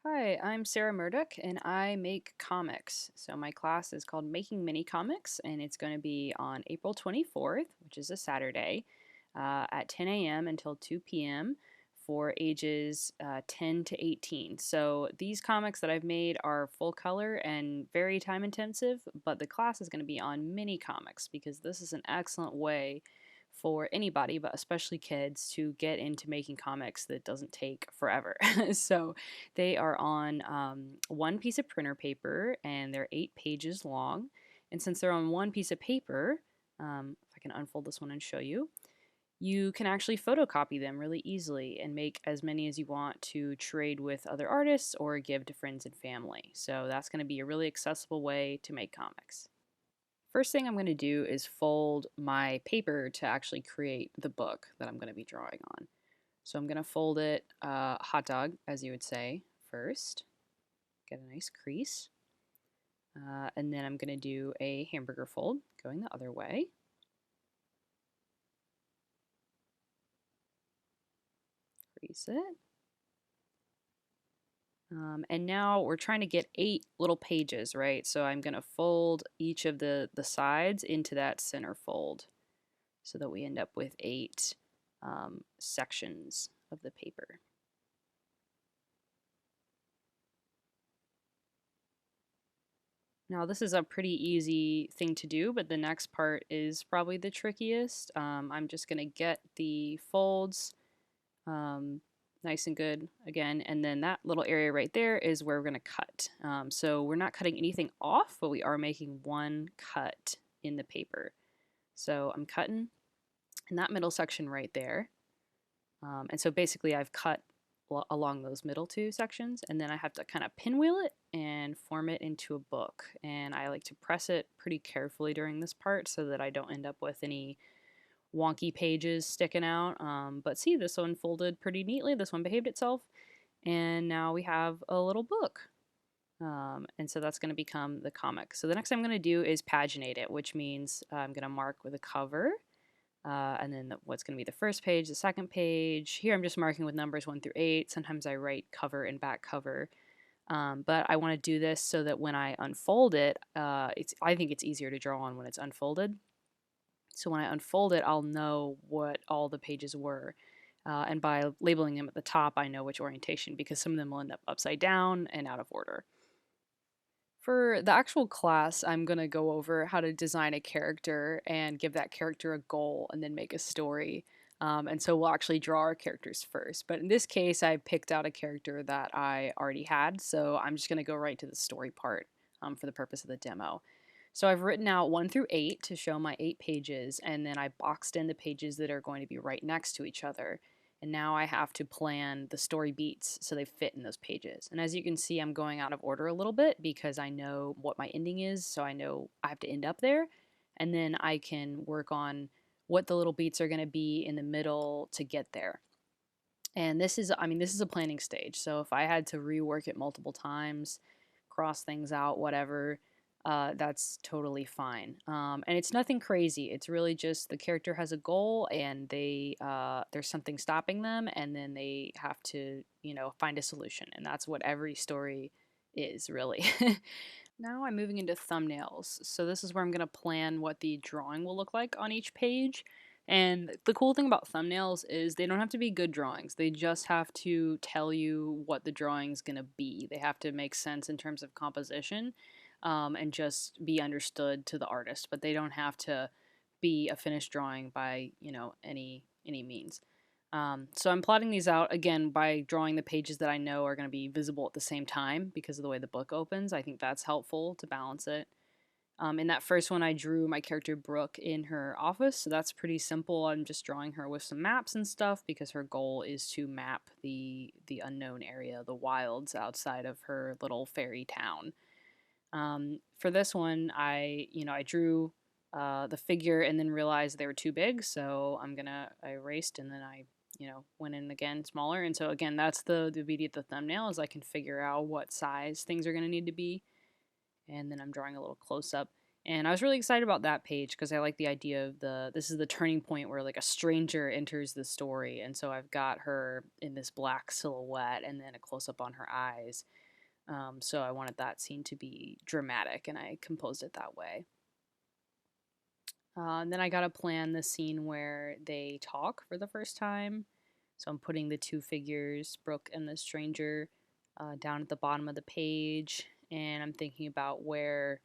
Hi, I'm Sarah Murdaugh and I make comics. So my class is called Making Minicomics and it's going to be on April 24th, which is a Saturday, at 10 a.m. until 2 p.m. for ages 10 to 18. So these comics that I've made are full color and very time intensive, but the class is going to be on mini comics because this is an excellent way for anybody, but especially kids, to get into making comics that doesn't take forever. So they are on one piece of printer paper and they're 8 pages long. And since they're on one piece of paper, if I can unfold this one and show you, you can actually photocopy them really easily and make as many as you want to trade with other artists or give to friends and family. So that's going to be a really accessible way to make comics. First thing I'm going to do is fold my paper to actually create the book that I'm going to be drawing on. So I'm going to fold it hot dog, as you would say, first. Get a nice crease. And then I'm going to do a hamburger fold going the other way. Crease it. And now we're trying to get 8 little pages, right? So I'm going to fold each of the sides into that center fold so that we end up with 8 sections of the paper. Now this is a pretty easy thing to do, but the next part is probably the trickiest. I'm just going to get the folds nice and good again, and then that little area right there is where we're going to cut. So we're not cutting anything off, but we are making one cut in the paper. So I'm cutting in that middle section right there. And so basically I've cut along those middle 2 sections, and then I have to kind of pinwheel it and form it into a book. And I like to press it pretty carefully during this part so that I don't end up with any wonky pages sticking out. But see, this one folded pretty neatly. This one behaved itself. And now we have a little book. And so that's going to become the comic. So the next thing I'm going to do is paginate it, which means I'm going to mark with a cover. And then what's going to be the first page, the second page. Here I'm just marking with numbers 1 through 8. Sometimes I write cover and back cover. But I want to do this so that when I unfold it, I think it's easier to draw on when it's unfolded. So when I unfold it, I'll know what all the pages were. And by labeling them at the top, I know which orientation because some of them will end up upside down and out of order. For the actual class, I'm going to go over how to design a character and give that character a goal and then make a story. And so we'll actually draw our characters first. But in this case, I picked out a character that I already had, so I'm just going to go right to the story part for the purpose of the demo. So I've written out 1 through 8 to show my 8 pages, and then I boxed in the pages that are going to be right next to each other. And now I have to plan the story beats so they fit in those pages. And as you can see, I'm going out of order a little bit because I know what my ending is, so I know I have to end up there. And then I can work on what the little beats are going to be in the middle to get there. And this is a planning stage. So if I had to rework it multiple times, cross things out, whatever, that's totally fine. And it's nothing crazy. It's really just the character has a goal and there's something stopping them, and then they have to, find a solution. And that's what every story is, really. Now I'm moving into thumbnails. So this is where I'm going to plan what the drawing will look like on each page. And the cool thing about thumbnails is they don't have to be good drawings. They just have to tell you what the drawing's going to be. They have to make sense in terms of composition, and just be understood to the artist. But they don't have to be a finished drawing by, any means. So I'm plotting these out again by drawing the pages that I know are going to be visible at the same time because of the way the book opens. I think that's helpful to balance it. In that first one, I drew my character Brooke in her office, so that's pretty simple. I'm just drawing her with some maps and stuff because her goal is to map the unknown area, the wilds outside of her little fairy town. For this one, I drew the figure and then realized they were too big, so I erased and then I went in again smaller. And so again, that's the beauty of the thumbnail is I can figure out what size things are going to need to be. And then I'm drawing a little close up. And I was really excited about that page because I like the idea of this is the turning point where like a stranger enters the story. And so I've got her in this black silhouette and then a close up on her eyes. So I wanted that scene to be dramatic and I composed it that way. And then I got to plan the scene where they talk for the first time. So I'm putting the two figures, Brooke and the stranger, down at the bottom of the page. And I'm thinking about where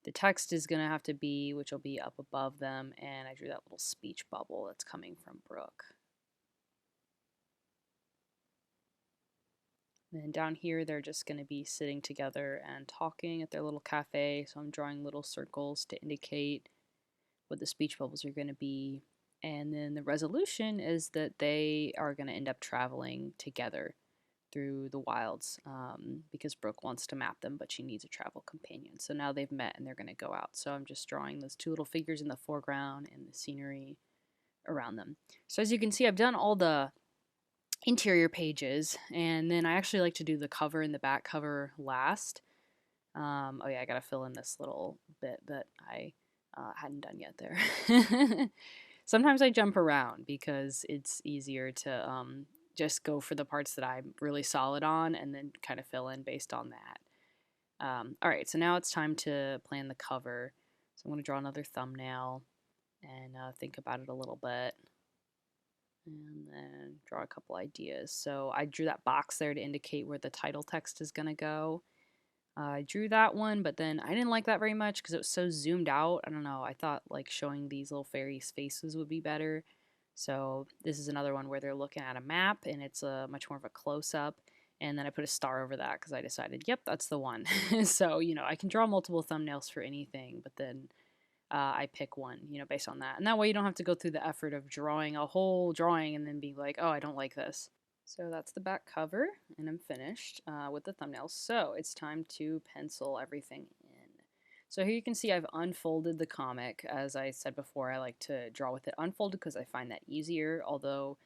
the text is going to have to be, which will be up above them. And I drew that little speech bubble that's coming from Brooke. And then down here, they're just going to be sitting together and talking at their little cafe. So I'm drawing little circles to indicate what the speech bubbles are going to be. And then the resolution is that they are going to end up traveling together through the wilds because Brooke wants to map them, but she needs a travel companion. So now they've met and they're going to go out. So I'm just drawing those two little figures in the foreground and the scenery around them. So as you can see, I've done all the interior pages, and then I actually like to do the cover and the back cover last. Oh yeah, I gotta fill in this little bit that I hadn't done yet there. Sometimes I jump around because it's easier to just go for the parts that I'm really solid on and then kind of fill in based on that. All right, so now it's time to plan the cover. So I'm going to draw another thumbnail and think about it a little bit. And then draw a couple ideas. So I drew that box there to indicate where the title text is going to go. I drew that one, but then I didn't like that very much because it was so zoomed out. I don't know. I thought like showing these little fairies' faces would be better. So this is another one where they're looking at a map and it's a much more of a close-up. And then I put a star over that because I decided, yep, that's the one. So, I can draw multiple thumbnails for anything, but then I pick one, based on that. And that way you don't have to go through the effort of drawing a whole drawing and then being like, oh, I don't like this. So that's the back cover, and I'm finished with the thumbnails. So it's time to pencil everything in. So here you can see I've unfolded the comic. As I said before, I like to draw with it unfolded because I find that easier, although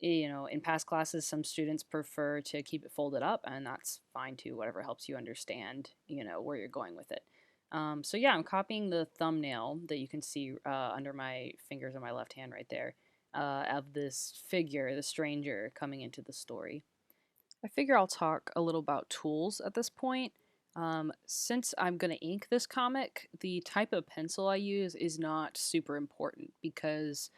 in past classes, some students prefer to keep it folded up, and that's fine too, whatever helps you understand, where you're going with it. So yeah, I'm copying the thumbnail that you can see under my fingers on my left hand right there of this figure, the stranger, coming into the story. I figure I'll talk a little about tools at this point. Since I'm going to ink this comic, the type of pencil I use is not super important because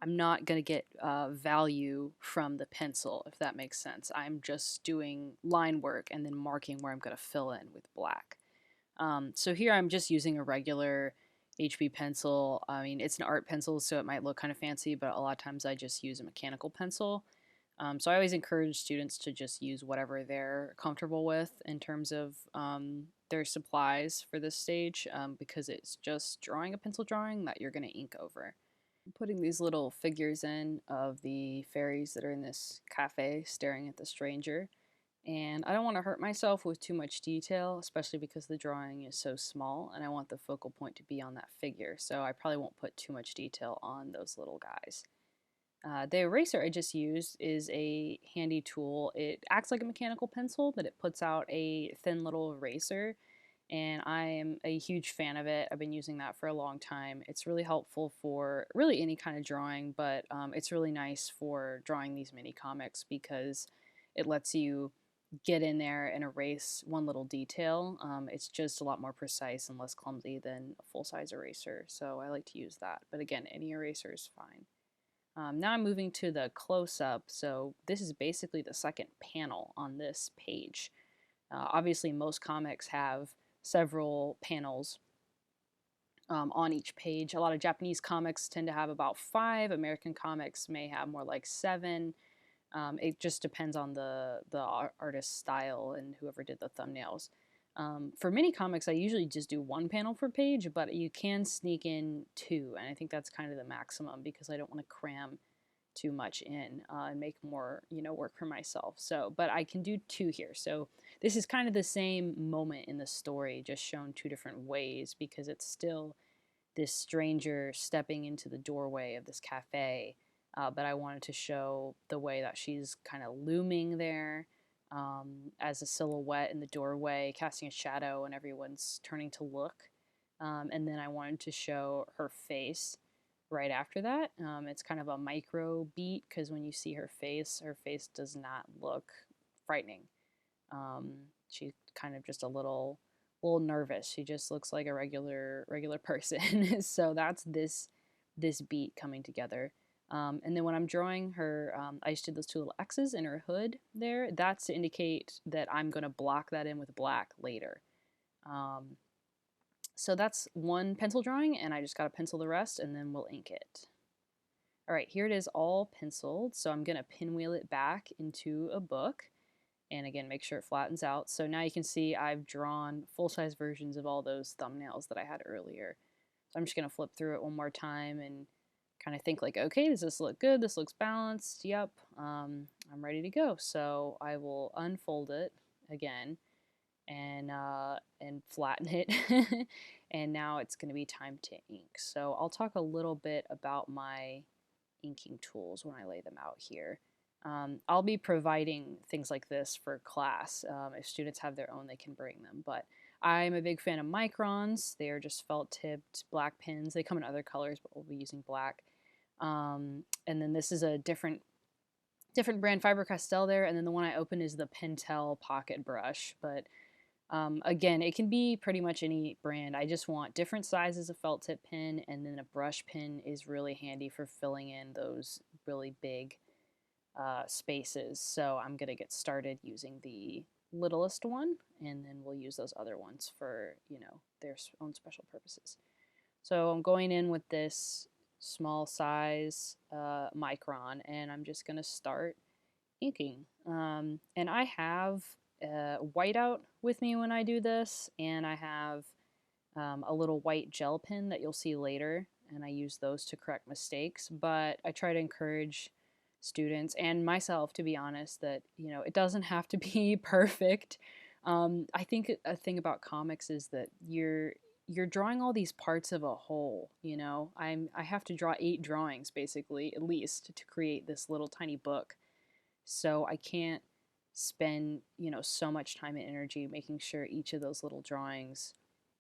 I'm not going to get value from the pencil, if that makes sense. I'm just doing line work and then marking where I'm going to fill in with black. So here I'm just using a regular HB pencil. I mean, it's an art pencil, so it might look kind of fancy, but a lot of times I just use a mechanical pencil. So I always encourage students to just use whatever they're comfortable with in terms of their supplies for this stage because it's just drawing a pencil drawing that you're going to ink over. I'm putting these little figures in of the fairies that are in this cafe staring at the stranger. And I don't want to hurt myself with too much detail, especially because the drawing is so small and I want the focal point to be on that figure. So I probably won't put too much detail on those little guys. The eraser I just used is a handy tool. It acts like a mechanical pencil, but it puts out a thin little eraser. And I am a huge fan of it. I've been using that for a long time. It's really helpful for really any kind of drawing, but it's really nice for drawing these mini comics because it lets you get in there and erase one little detail. It's just a lot more precise and less clumsy than a full-size eraser, so I like to use that. But again, any eraser is fine. Now I'm moving to the close-up, so this is basically the second panel on this page. Obviously, most comics have several panels on each page. A lot of Japanese comics tend to have about 5. American comics may have more like 7. It just depends on the artist's style and whoever did the thumbnails. For mini comics, I usually just do 1 panel per page, but you can sneak in 2, and I think that's kind of the maximum because I don't want to cram too much in and make more work for myself. So, but I can do 2 here. So this is kind of the same moment in the story, just shown 2 different ways because it's still this stranger stepping into the doorway of this cafe. But I wanted to show the way that she's kind of looming there as a silhouette in the doorway, casting a shadow, and everyone's turning to look. and then I wanted to show her face right after that. It's kind of a micro beat because when you see her face does not look frightening. She's kind of just a little nervous. She just looks like a regular person. So that's this beat coming together. And then when I'm drawing her, I just did those two little X's in her hood there. That's to indicate that I'm going to block that in with black later. So that's one pencil drawing, and I just got to pencil the rest, and then we'll ink it. All right, here it is all penciled. So I'm going to pinwheel it back into a book. And again, make sure it flattens out. So now you can see I've drawn full-size versions of all those thumbnails that I had earlier. So I'm just going to flip through it one more time and kind of think like, okay, does this look good? This looks balanced. Yep, I'm ready to go. So I will unfold it again and flatten it. And now it's going to be time to ink. So I'll talk a little bit about my inking tools when I lay them out here. I'll be providing things like this for class. If students have their own, they can bring them. But I'm a big fan of microns. They are just felt-tipped black pens. They come in other colors, but we'll be using black. And then this is a different brand, Faber-Castell there. And then the one I opened is the Pentel Pocket Brush. But again, it can be pretty much any brand. I just want different sizes of felt tip pen, and then a brush pen is really handy for filling in those really big spaces. So I'm going to get started using the littlest one, and then we'll use those other ones for, their own special purposes. So I'm going in with this small size micron, and I'm just going to start inking. And I have whiteout with me when I do this, and I have a little white gel pen that you'll see later, and I use those to correct mistakes. But I try to encourage students and myself, to be honest, that it doesn't have to be perfect. I think a thing about comics is that you're drawing all these parts of a whole. I have to draw 8 drawings basically at least to create this little tiny book. So I can't spend so much time and energy making sure each of those little drawings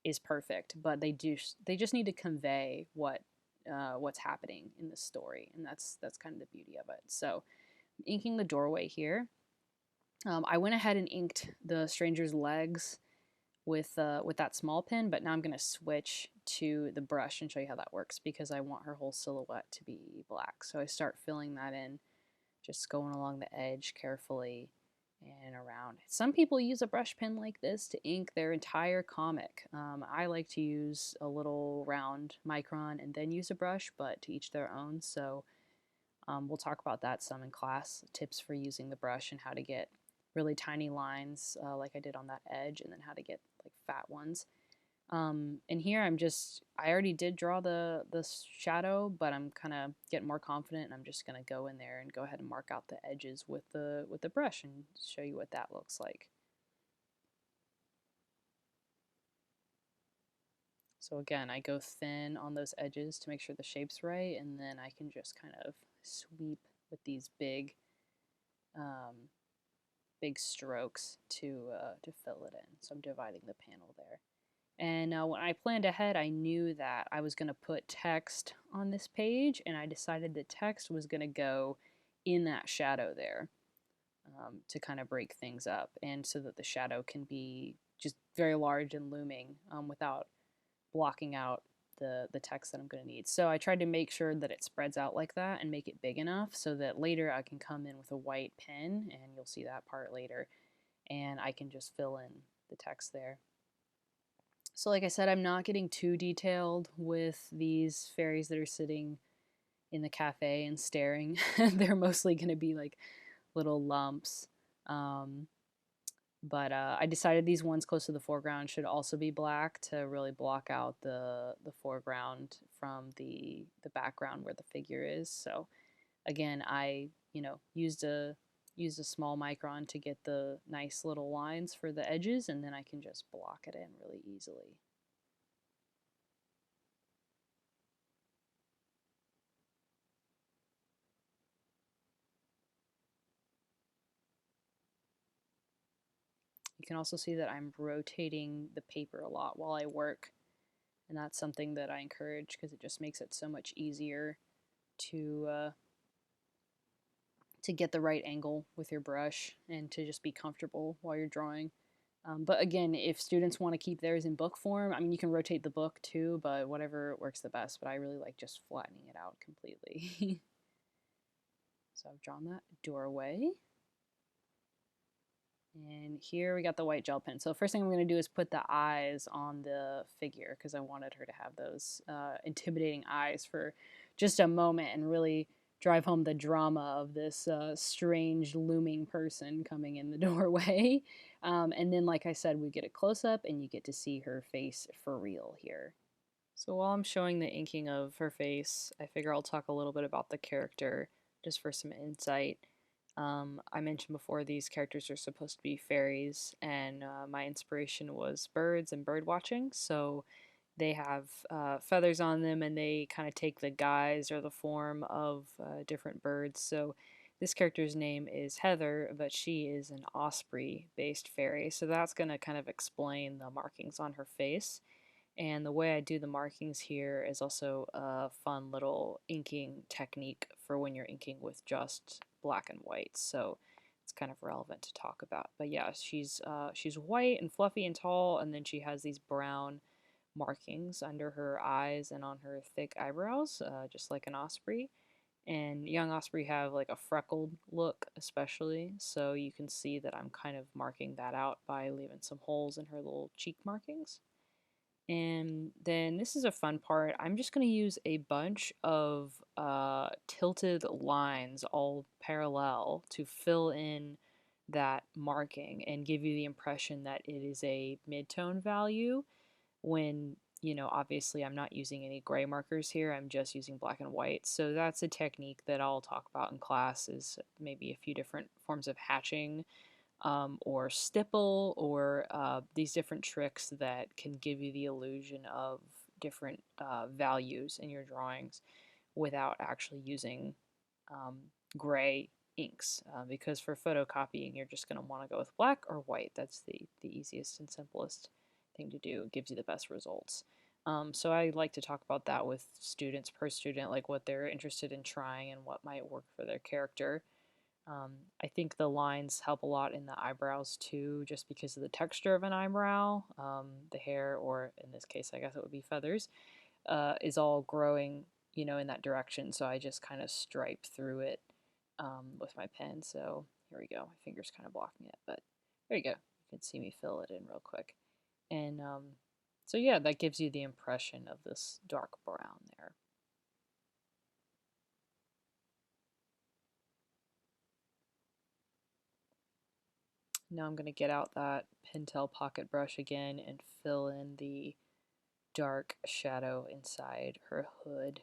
is perfect, but they just need to convey what's happening in the story, and that's kind of the beauty of it. So inking the doorway here. I went ahead and inked the stranger's legs with that small pen, but now I'm going to switch to the brush and show you how that works because I want her whole silhouette to be black. So I start filling that in, just going along the edge carefully and around. Some people use a brush pen like this to ink their entire comic. I like to use a little round micron and then use a brush, but to each their own. So we'll talk about that some in class, tips for using the brush and how to get really tiny lines like I did on that edge, and then how to get like fat ones. And here I already did draw the shadow, but I'm kind of getting more confident, and I'm just going to go in there and go ahead and mark out the edges with the brush and show you what that looks like. So again, I go thin on those edges to make sure the shape's right, and then I can just kind of sweep with these big strokes to fill it in. So I'm dividing the panel there. And when I planned ahead, I knew that I was going to put text on this page, and I decided the text was going to go in that shadow there to kind of break things up, and so that the shadow can be just very large and looming without blocking out the text that I'm going to need. So I tried to make sure that it spreads out like that and make it big enough so that later I can come in with a white pen, and you'll see that part later, and I can just fill in the text there. So like I said, I'm not getting too detailed with these fairies that are sitting in the cafe and staring. They're mostly going to be like little lumps. But I decided these ones close to the foreground should also be black to really block out the foreground from the background where the figure is. So again, I used a small micron to get the nice little lines for the edges, and then I can just block it in really easily. You can also see that I'm rotating the paper a lot while I work. And that's something that I encourage because it just makes it so much easier to to get the right angle with your brush and to just be comfortable while you're drawing. But again, if students want to keep theirs in book form, I mean, you can rotate the book too, but whatever works the best. But I really like just flattening it out completely. So I've drawn that doorway. And here we got the white gel pen. So the first thing I'm going to do is put the eyes on the figure because I wanted her to have those intimidating eyes for just a moment and really drive home the drama of this strange looming person coming in the doorway. And then, like I said, we get a close-up and you get to see her face for real here. So while I'm showing the inking of her face, I figure I'll talk a little bit about the character just for some insight. I mentioned before these characters are supposed to be fairies, and my inspiration was birds and bird watching. So they have feathers on them, and they kind of take the guise or the form of different birds. So this character's name is Heather, but she is an osprey-based fairy. So that's going to kind of explain the markings on her face. And the way I do the markings here is also a fun little inking technique for when you're inking with just black and white. So it's kind of relevant to talk about. But yeah, she's white and fluffy and tall, and then she has these brown markings under her eyes and on her thick eyebrows, just like an osprey. And young osprey have like a freckled look, especially. So you can see that I'm kind of marking that out by leaving some holes in her little cheek markings. And then this is a fun part. I'm just going to use a bunch of tilted lines all parallel to fill in that marking and give you the impression that it is a midtone value when, you know, obviously I'm not using any gray markers here. I'm just using black and white. So that's a technique that I'll talk about in class, is maybe a few different forms of hatching or stipple, or these different tricks that can give you the illusion of different values in your drawings without actually using um, gray inks. Because for photocopying, you're just going to want to go with black or white. That's the easiest and simplest thing to do. It gives you the best results. So I like to talk about that with students per student, like what they're interested in trying and what might work for their character. I think the lines help a lot in the eyebrows too, just because of the texture of an eyebrow. The hair, or in this case, I guess it would be feathers, is all growing, you know, in that direction. So I just kind of stripe through it with my pen. So here we go. My finger's kind of blocking it, but there you go. You can see me fill it in real quick. And so yeah, that gives you the impression of this dark brown there. Now I'm going to get out that Pentel pocket brush again and fill in the dark shadow inside her hood.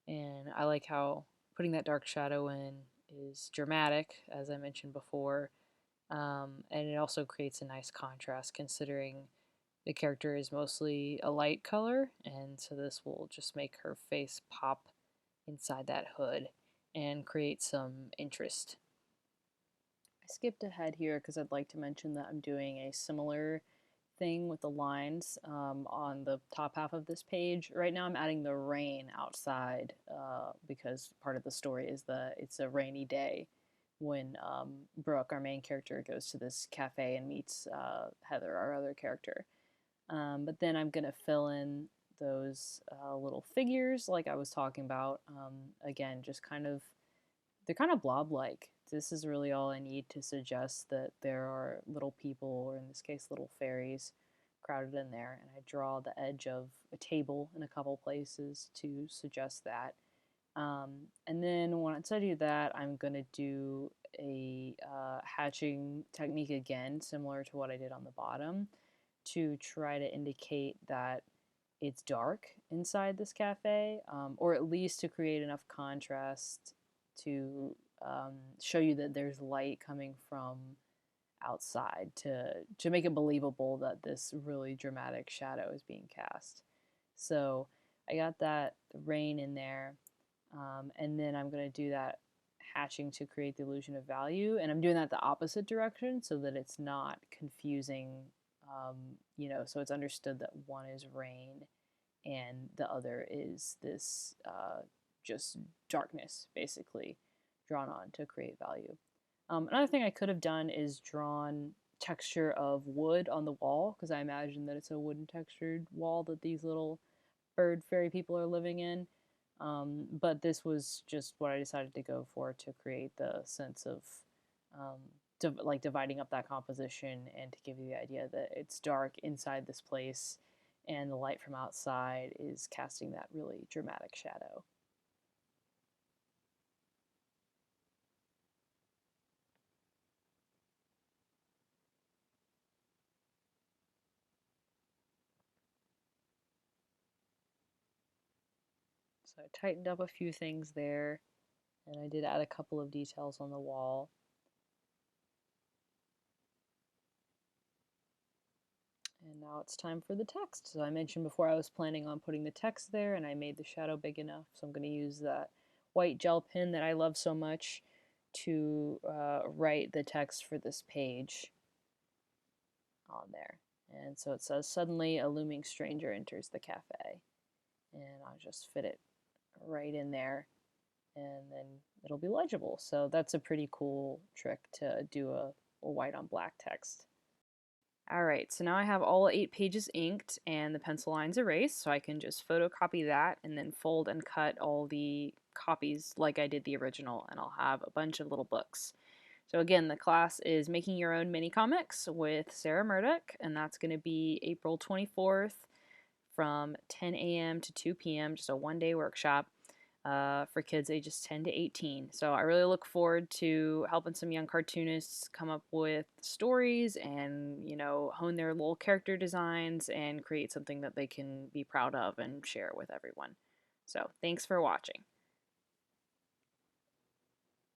And I like how putting that dark shadow in is dramatic, as I mentioned before, and it also creates a nice contrast considering the character is mostly a light color, and so this will just make her face pop inside that hood and create some interest. I skipped ahead here because I'd like to mention that I'm doing a similar thing with the lines on the top half of this page. Right now I'm adding the rain outside because part of the story is that it's a rainy day when Brooke, our main character, goes to this cafe and meets Heather, our other character. But then I'm going to fill in those little figures like I was talking about. Again, just kind of, they're kind of blob-like. This is really all I need to suggest that there are little people, or in this case little fairies, crowded in there. And I draw the edge of a table in a couple places to suggest that. And then once I do that, I'm going to do a hatching technique again, similar to what I did on the bottom, to try to indicate that it's dark inside this cafe, or at least to create enough contrast to show you that there's light coming from outside to make it believable that this really dramatic shadow is being cast. So I got that rain in there, and then I'm going to do that hatching to create the illusion of value, and I'm doing that the opposite direction so that it's not confusing, you know, so it's understood that one is rain and the other is this just darkness, basically, drawn on to create value. Another thing I could have done is drawn texture of wood on the wall, because I imagine that it's a wooden textured wall that these little bird fairy people are living in. But this was just what I decided to go for to create the sense of like dividing up that composition and to give you the idea that it's dark inside this place and the light from outside is casting that really dramatic shadow. So I tightened up a few things there, and I did add a couple of details on the wall. And now it's time for the text. So I mentioned before I was planning on putting the text there, and I made the shadow big enough. So I'm going to use that white gel pen that I love so much to write the text for this page on there. And so it says, "Suddenly a looming stranger enters the cafe." And I'll just fit it right in there, and then it'll be legible. So that's a pretty cool trick to do a white on black text. Alright, so now I have all 8 pages inked and the pencil lines erased, so I can just photocopy that and then fold and cut all the copies like I did the original, and I'll have a bunch of little books. So again, the class is Making Your Own Minicomics with Sarah Murdaugh, and that's going to be April 24th from 10 a.m. to 2 p.m., just a one-day workshop. For kids ages 10 to 18. So I really look forward to helping some young cartoonists come up with stories and, hone their little character designs and create something that they can be proud of and share with everyone. So thanks for watching.